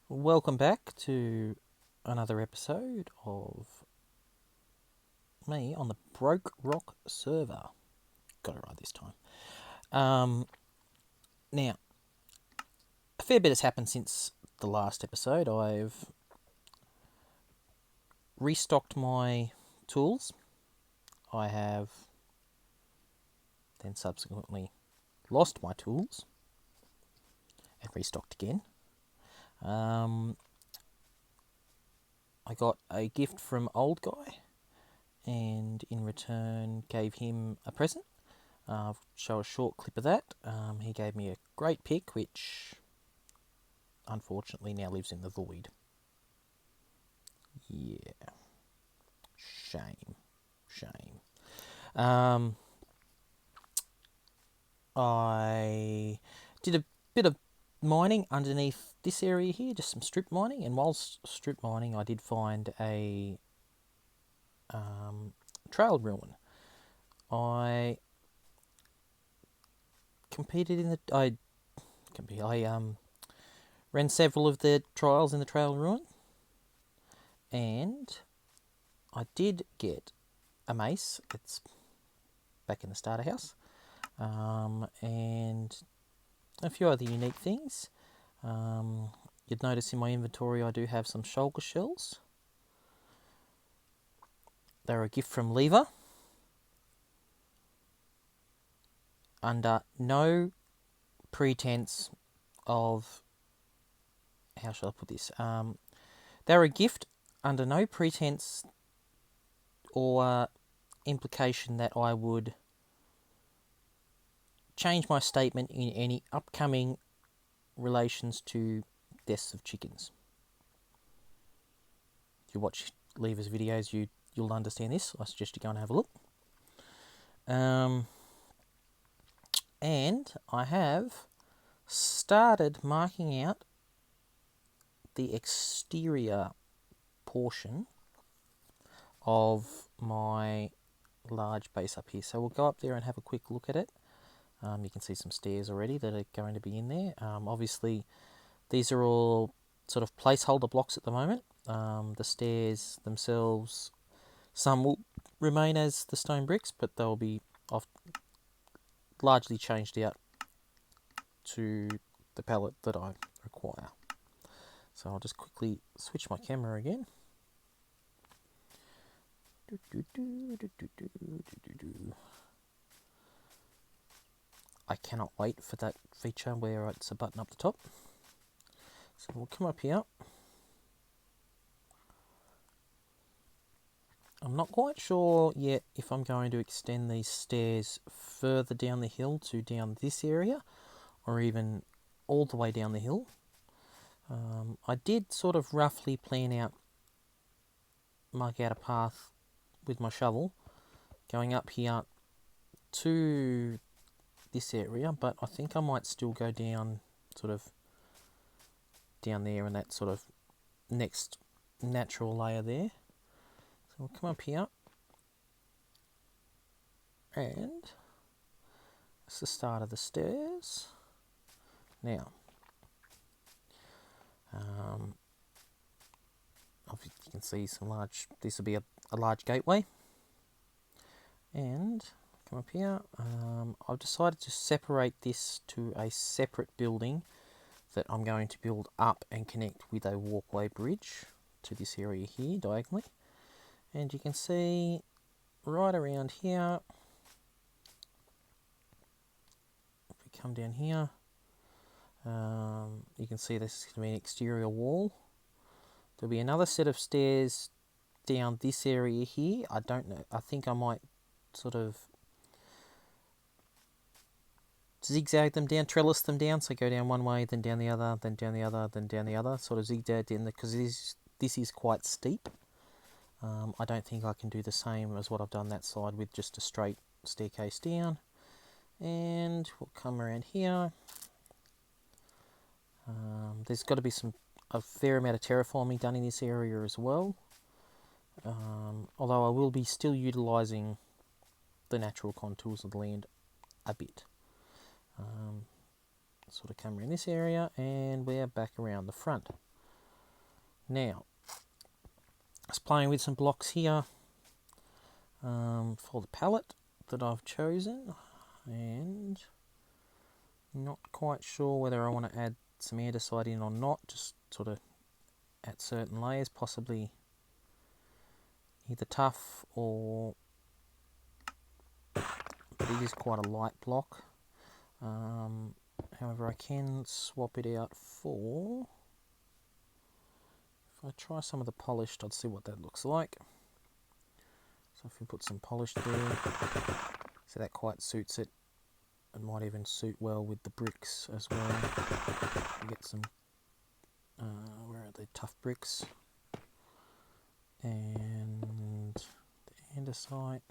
Welcome back to another episode of me on the BrokeRock server. Got it right this time. Now, a fair bit has happened since the last episode. I've restocked my tools. I have then subsequently lost my tools and restocked again. I got a gift from Old Guy, and in return gave him a present. I'll show a short clip of that. He gave me a great pick, which unfortunately now lives in the void. Yeah. Shame. I did a bit of mining underneath this area here, just some strip mining, and whilst strip mining I did find a trail ruin. I ran several of the trials in the trail ruin, and I did get a mace. It's back in the starter house, and a few other unique things. You'd notice in my inventory I do have some shulker shells. They're a gift from Lever. Under no pretense of, how shall I put this? They're a gift under no pretense or implication that I would change my statement in any upcoming relations to deaths of chickens. If you watch Lever's videos, you'll understand this. I suggest you go and have a look. And I have started marking out the exterior portion of my large base up here. So we'll go up there and have a quick look at it. You can see some stairs already that are going to be in there. Obviously, these are all sort of placeholder blocks at the moment. The stairs themselves, some will remain as the stone bricks, but they'll be largely changed out to the palette that I require. So I'll just quickly switch my camera again. I cannot wait for that feature where it's a button up the top. So we'll come up here. I'm not quite sure yet if I'm going to extend these stairs further down the hill to down this area, or even all the way down the hill. I did sort of roughly plan out, mark out a path with my shovel going up here to this area, but I think I might still go down sort of down there in that sort of next natural layer there. So we'll come up here, and it's the start of the stairs. Now, you can see some large, this will be a large gateway, and come up here. I've decided to separate this to a separate building that I'm going to build up and connect with a walkway bridge to this area here diagonally. And you can see right around here, if we come down here, you can see this is going to be an exterior wall. There'll be another set of stairs down this area here. I don't know, I think I might sort of zigzag them down, trellis them down, so go down one way, then down the other, then down the other, then down the other, sort of zigzag down, because this is quite steep. I don't think I can do the same as what I've done that side with just a straight staircase down. And we'll come around here. There's got to be a fair amount of terraforming done in this area as well. Although I will be still utilising the natural contours of the land a bit. So sort of come around this area, and we're back around the front. Now, I was playing with some blocks here for the palette that I've chosen, and not quite sure whether I want to add some andesite in or not, just sort of at certain layers, possibly either tough or, but it is quite a light block. However, I can swap it out for, if I try some of the polished, I'd see what that looks like. So if we put some polished there, so that quite suits it. It might even suit well with the bricks as well. We get some, where are they, tough bricks. And the andesite.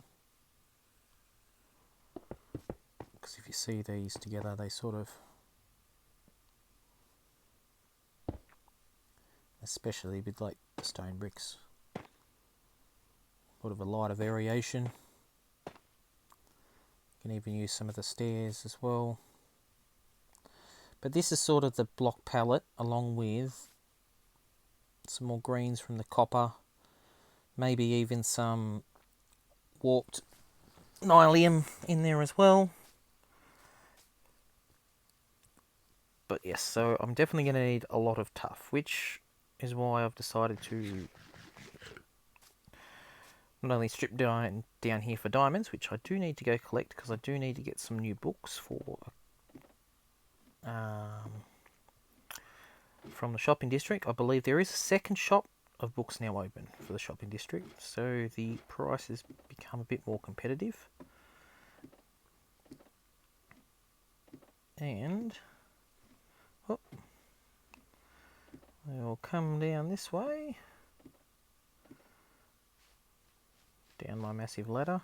Because if you see these together, they sort of, especially with like the stone bricks, sort of a lighter variation. You can even use some of the stairs as well. But this is sort of the block palette, along with some more greens from the copper, maybe even some warped nylium in there as well. But yes, so I'm definitely going to need a lot of tough, which is why I've decided to not only strip down here for diamonds, which I do need to go collect because I do need to get some new books for from the shopping district. I believe there is a second shop of books now open for the shopping district, so the prices become a bit more competitive. And we'll come down this way, down my massive ladder.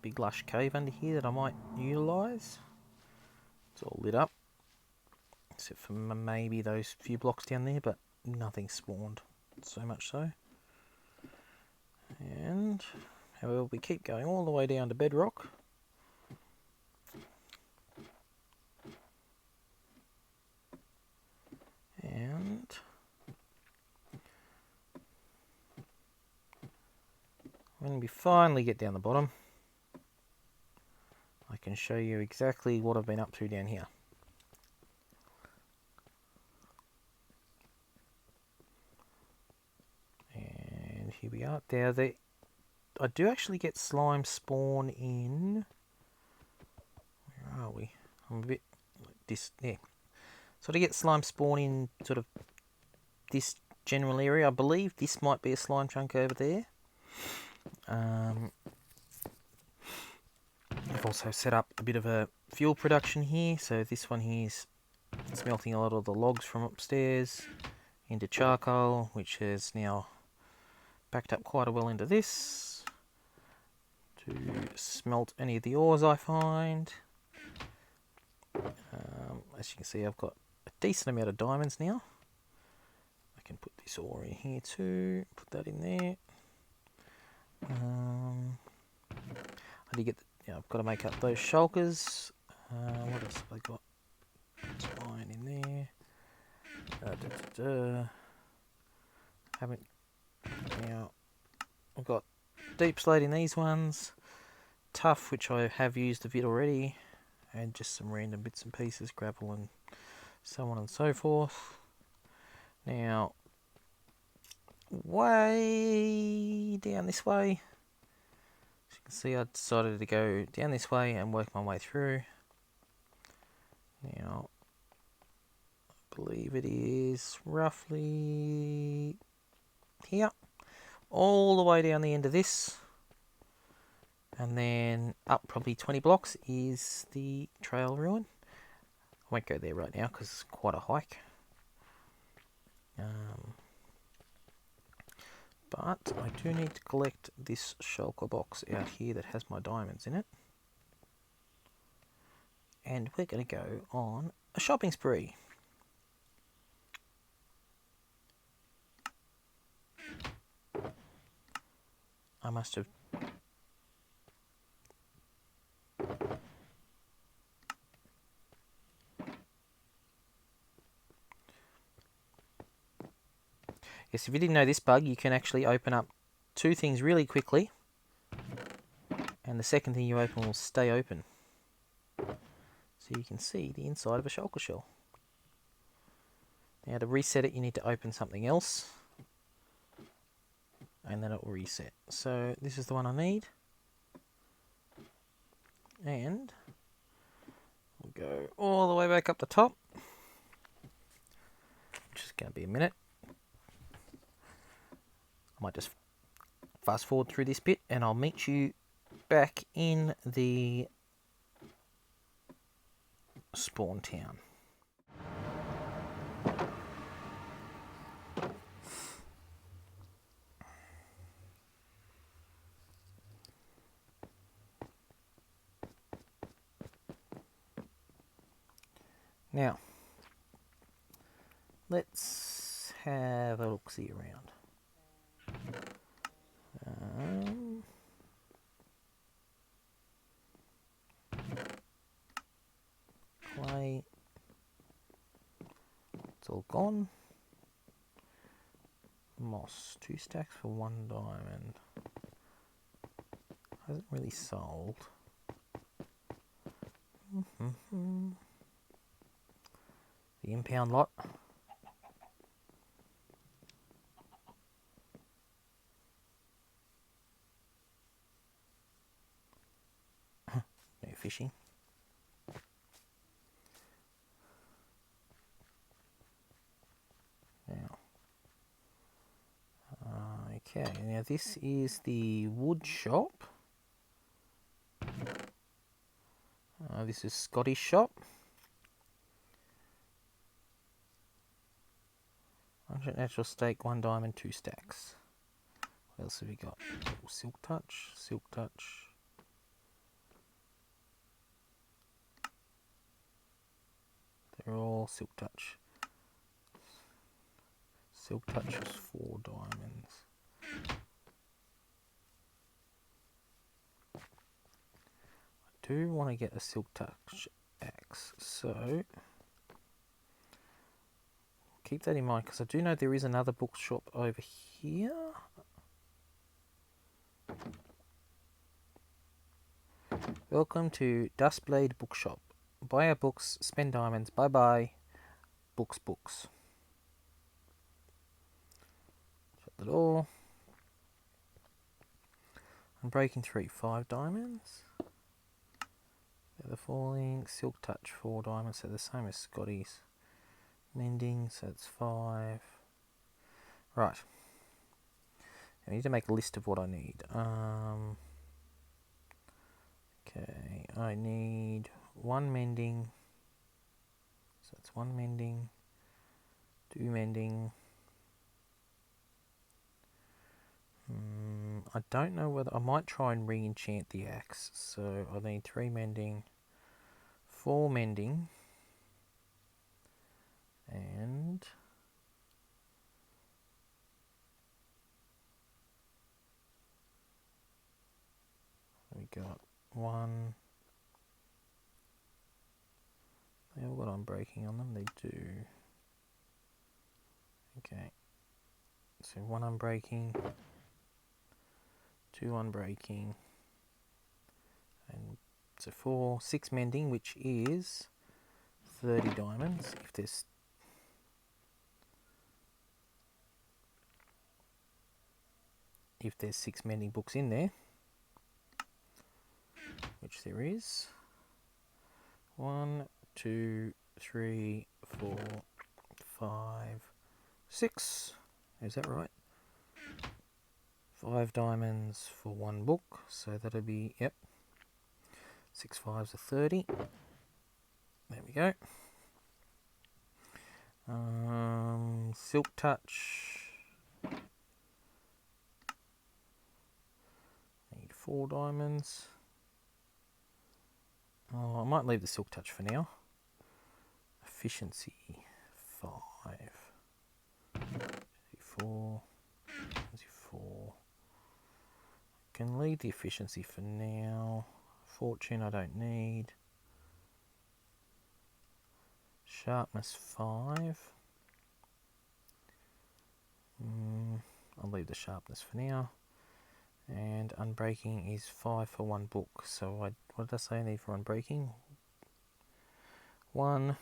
Big lush cave under here that I might utilise. It's all lit up, except for maybe those few blocks down there, but nothing spawned, so much so. And however, we keep going all the way down to bedrock. And when we finally get down the bottom, I can show you exactly what I've been up to down here. And here we are. I do actually get slime spawn in. Where are we? I'm a bit like this. Yeah. So to get slime spawn in sort of this general area, I believe this might be a slime chunk over there. I've also set up a bit of a fuel production here, so this one here is smelting a lot of the logs from upstairs into charcoal, which has now backed up quite well into this to smelt any of the ores I find. As you can see, I've got a decent amount of diamonds now. I can put this ore in here too, put that in there. I did get I've got to make up those shulkers. What else have I got? It's iron in there. Haven't. Now I've got deep slate in these ones. Tough, which I have used a bit already, and just some random bits and pieces, gravel and so on and so forth. Now, way down this way, as you can see, I decided to go down this way and work my way through. Now, I believe it is roughly here, all the way down the end of this, and then up probably 20 blocks is the trail ruin. I won't go there right now because it's quite a hike. But I do need to collect this shulker box out here that has my diamonds in it. And we're going to go on a shopping spree. I must have... Yes, if you didn't know this bug, you can actually open up two things really quickly, and the second thing you open will stay open. So you can see the inside of a shulker shell. Now to reset it, you need to open something else, and then it will reset. So this is the one I need, and we'll go all the way back up the top, which is going to be a minute. I might just fast forward through this bit, and I'll meet you back in the spawn town. Now, let's have a look-see around. Clay. It's all gone. Moss, 2 stacks for 1 diamond. Hasn't really sold. The impound lot. No fishing. Now, okay, now this is the wood shop. This is Scottish shop. 100 natural steak, 1 diamond, 2 stacks. What else have we got? Silk touch, silk touch. They're all silk touch. Silk touch is 4 diamonds. I do want to get a silk touch axe, so keep that in mind, because I do know there is another bookshop over here. Welcome to Dustblade Bookshop. Buy our books, spend diamonds. Bye bye. Books, books. Shut the door. I'm breaking 3, 5 diamonds. Feather falling, silk touch, 4 diamonds. So the same as Scotty's. Mending, so it's 5. Right. I need to make a list of what I need. Okay, I need 1 mending. So that's 1 mending. 2 mending. I don't know whether I might try and re-enchant the axe. So I need 3 mending, 4 mending, and we got 1. They all got unbreaking on them. They do. Okay. So 1 unbreaking, 2 unbreaking, and so 4, 6 mending, which is 30 diamonds. If there's 6 mending books in there, which there is. 1, 2, 3, 4, 5, 6. Is that right? 5 diamonds for 1 book, so that'll be, yep, 6 5s are 30. There we go. Silk touch. Need 4 diamonds. Oh, I might leave the silk touch for now. Efficiency 5. 4. 4. Can leave the efficiency for now. Fortune I don't need. Sharpness 5. I'll leave the sharpness for now. And unbreaking is 5 for one book. So what did I say I need for unbreaking? 1,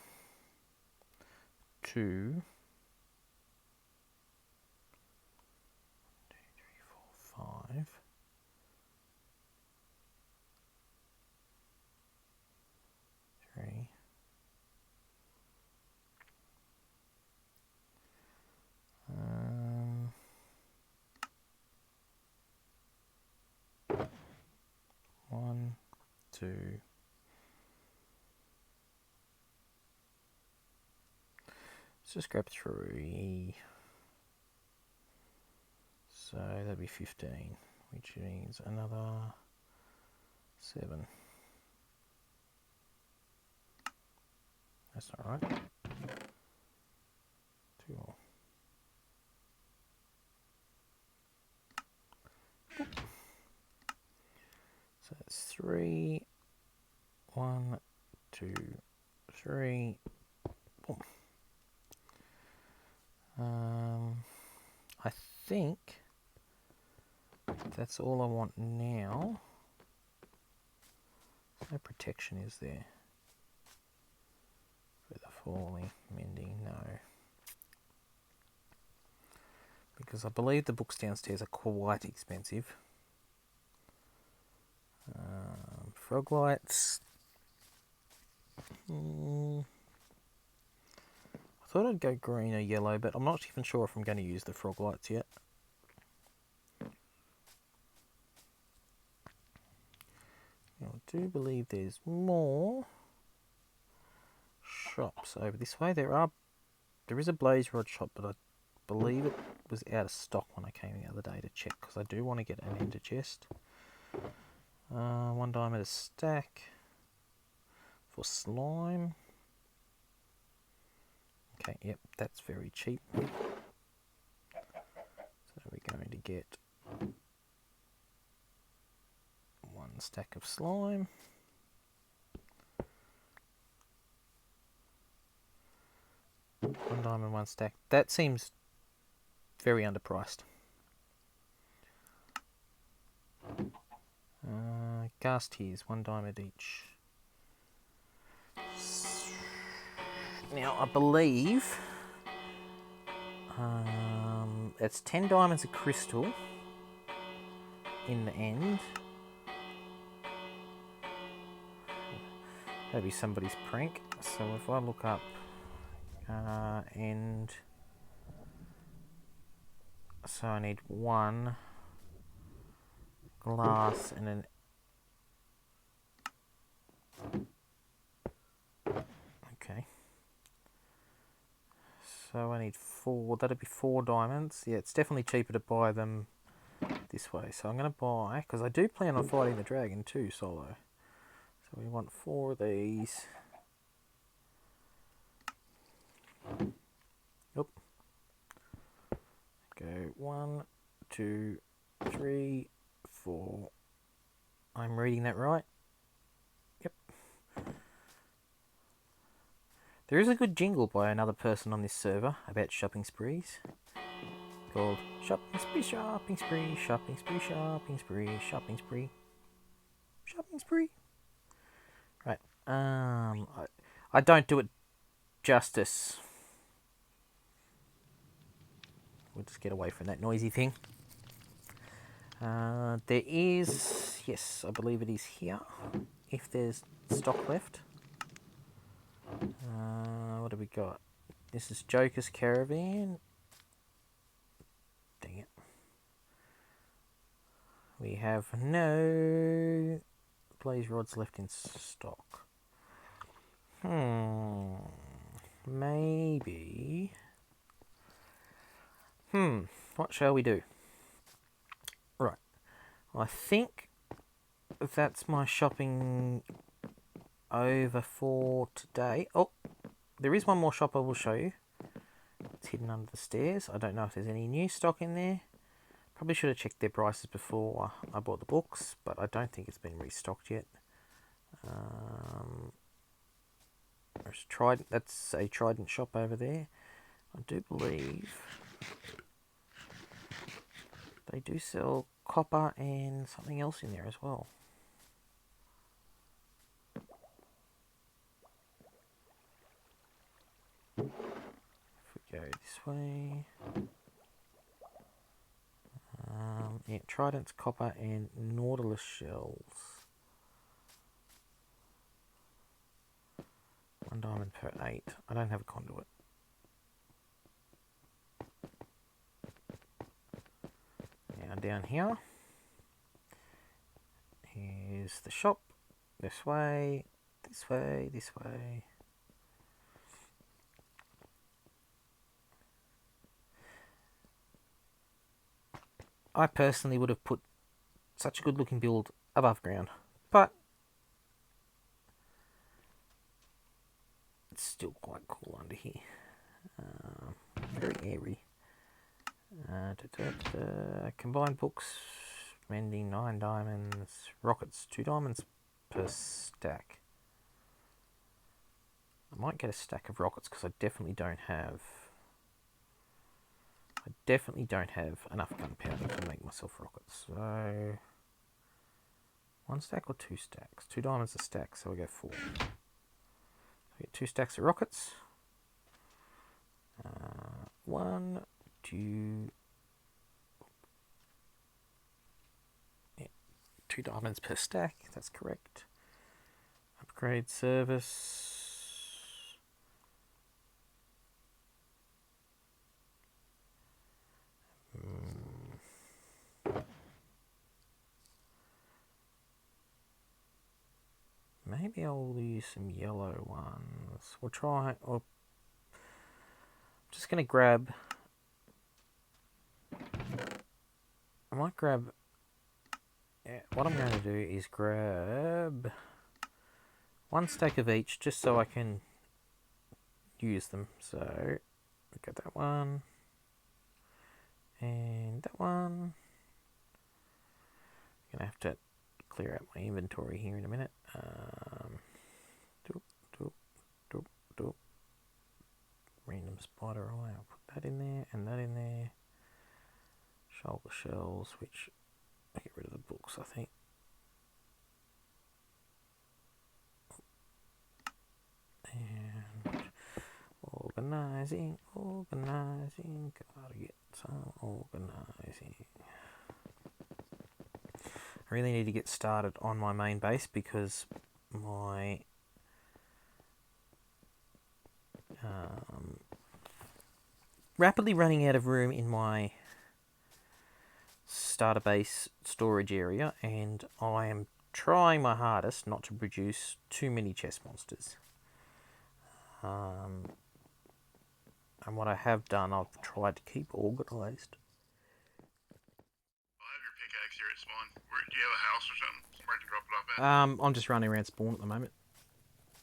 2, 3, 4, 5. 3. 1, 2. Let's just grab 3. So that'd be 15, which means another 7. That's not right. 2 more. So that's 3. 1, 2, 3. Boom. I think that's all I want now. No protection, is there? For the falling, mending, no. Because I believe the books downstairs are quite expensive. Frog lights. I thought I'd go green or yellow, but I'm not even sure if I'm going to use the frog lights yet. I do believe there's more shops over this way. There is a blaze rod shop, but I believe it was out of stock when I came the other day to check, because I do want to get an ender chest. 1 diamond a stack for slime. Okay, yep, that's very cheap. So we're going to get 1 stack of slime. $1 diamond, 1 stack. That seems very underpriced. Gas tiers, 1 diamond each. Now I believe it's 10 diamonds a crystal in the end. That'd be somebody's prank. So if I look up and so I need 1 glass and an okay. So I need 4. That'd be 4 diamonds. Yeah, it's definitely cheaper to buy them this way. So I'm going to buy, because I do plan on fighting the dragon too solo. So we want 4 of these. Yep. Go 1, 2, 3, 4. I'm reading that right? Yep. There is a good jingle by another person on this server about shopping sprees called Shopping Spree, Shopping Spree, Shopping Spree, Shopping Spree, Shopping Spree, Shopping Spree. Right. I don't do it justice. We'll just get away from that noisy thing. There is, yes, I believe it is here, if there's stock left. What have we got? This is Joker's Caravan. Dang it. We have no blaze rods left in stock. Maybe. What shall we do? Right. I think that's my shopping over for today. Oh, there is one more shop I will show you. It's hidden under the stairs. I don't know if there's any new stock in there. Probably should have checked their prices before I bought the books, but I don't think it's been restocked yet. That's a Trident shop over there. I do believe They do sell copper and something else in there as well. If we go this way, yeah, tridents, copper, and nautilus shells. 1 diamond per 8. I don't have a conduit. Now down here, here's the shop. This way, this way, this way. I personally would have put such a good looking build above ground, but it's still quite cool under here. Very airy. Combined books, mending 9 diamonds, rockets 2 diamonds per stack. I might get a stack of rockets because I definitely don't have enough gunpowder to make myself rockets. So 1 stack or 2 stacks? 2 diamonds a stack, so we go 4. So we get 2 stacks of rockets. 1, 2. Yeah, 2 diamonds per stack. That's correct. Upgrade service. Maybe I'll use some yellow ones. We'll try. I'm just going to grab. I might grab. Yeah, what I'm going to do is grab 1 stack of each, just so I can use them. So we've got that one and that one. I'm gonna have to clear out my inventory here in a minute. Random spider eye. I'll put that in there and that in there. Shoulder shells, which I get rid of the books, I think. And organising, gotta get some organising. I really need to get started on my main base because my rapidly running out of room in my starter base storage area, and I am trying my hardest not to produce too many chest monsters. And what I have done, I've tried to keep organised. I'll have your pickaxe here at spawn. Do you have a house or something? Somewhere to drop it off at? I'm just running around spawn at the moment.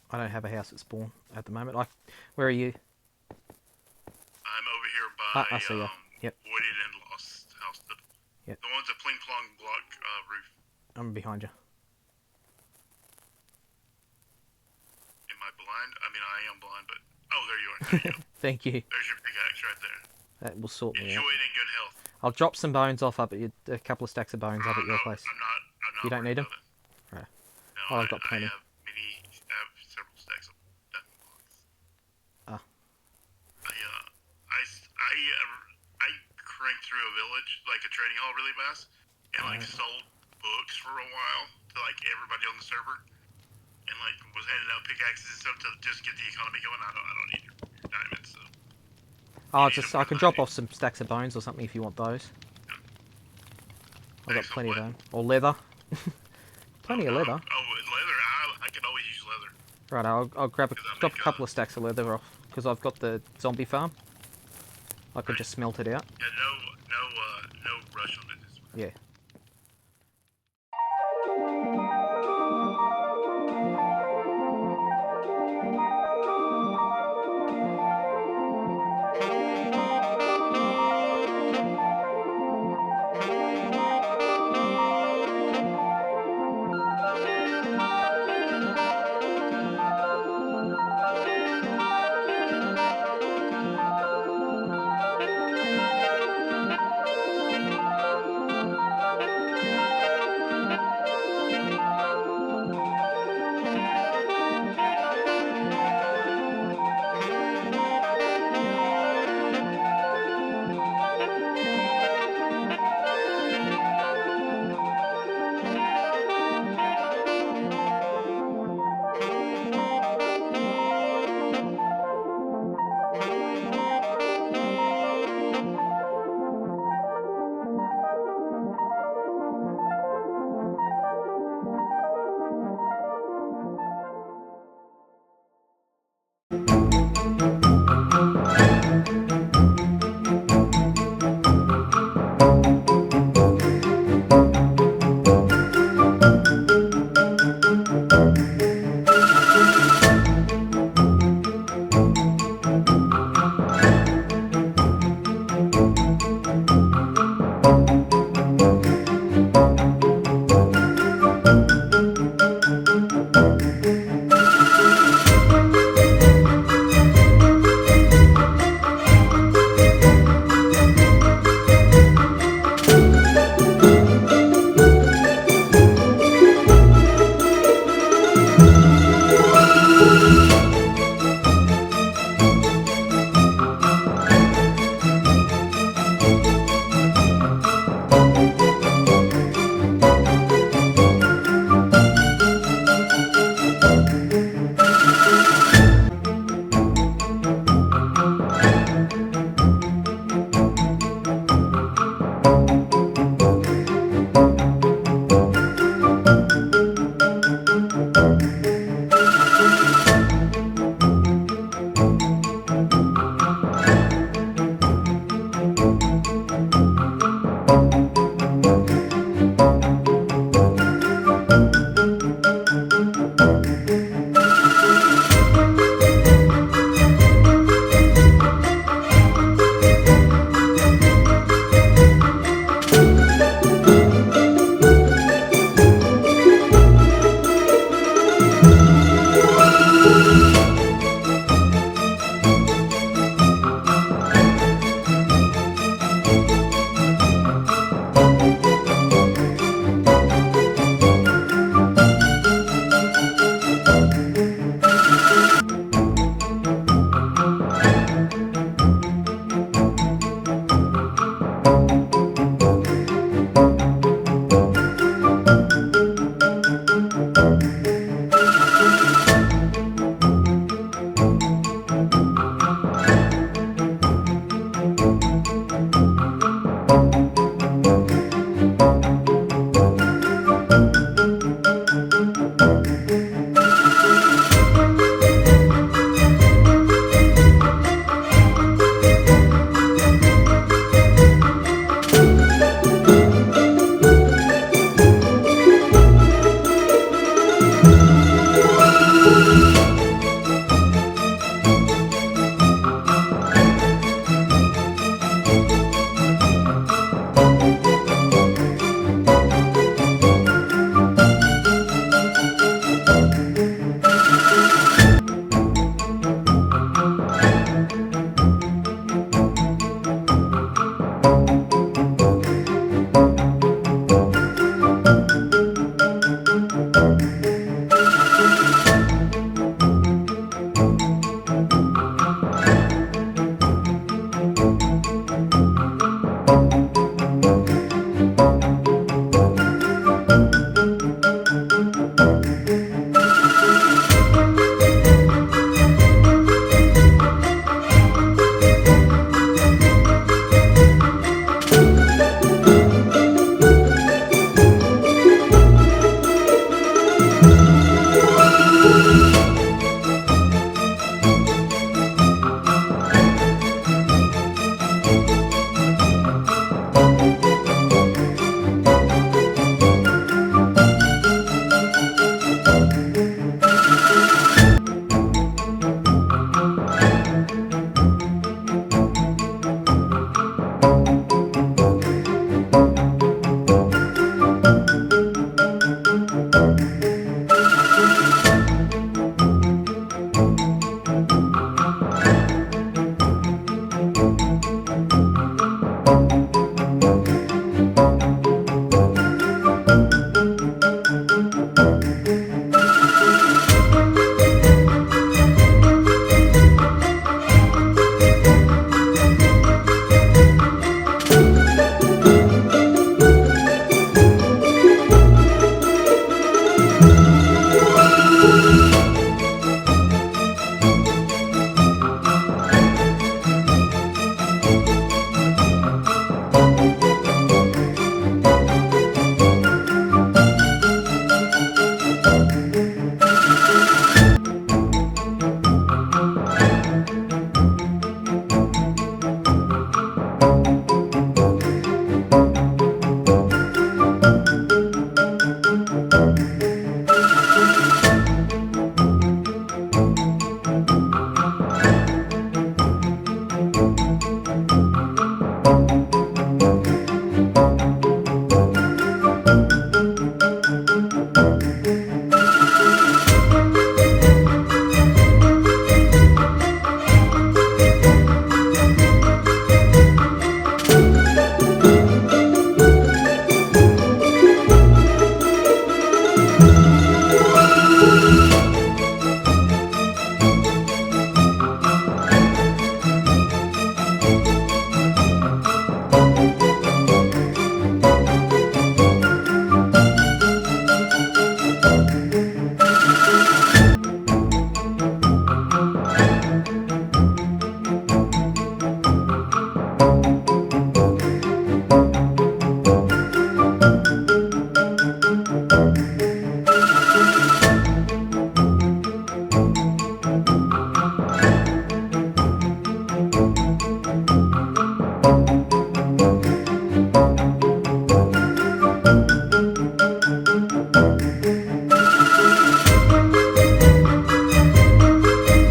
I don't have a house at spawn at the moment. Where are you? I'm over here by I see ya. Yep. Voided and Lost House. Yep. The one's a pling plong block roof. I'm behind you. Am I blind? I mean, I am blind, but... Oh, there you are. There you go. Thank you. There's your pickaxe right there. That will sort me Enjoy out. it in good health. I'll drop some bones off up at you, a couple of stacks of bones up at your place. I'm not You don't need them? Right. No, Oh, I've got plenty. I have several stacks of that blocks. Ah. I cranked through a village, like a trading hall really fast, and sold books for a while to like everybody on the server, and like was handing out pickaxes and stuff to just get the economy going. I don't need your diamonds, so. I can drop off some stacks of bones or something if you want those. Yeah. I've got plenty of them. Or leather. Plenty of leather. Leather. I could always use leather. Right, I'll drop a couple of stacks of leather off because I've got the zombie farm. I could just smelt it out. Yeah, no rush on it. Yeah.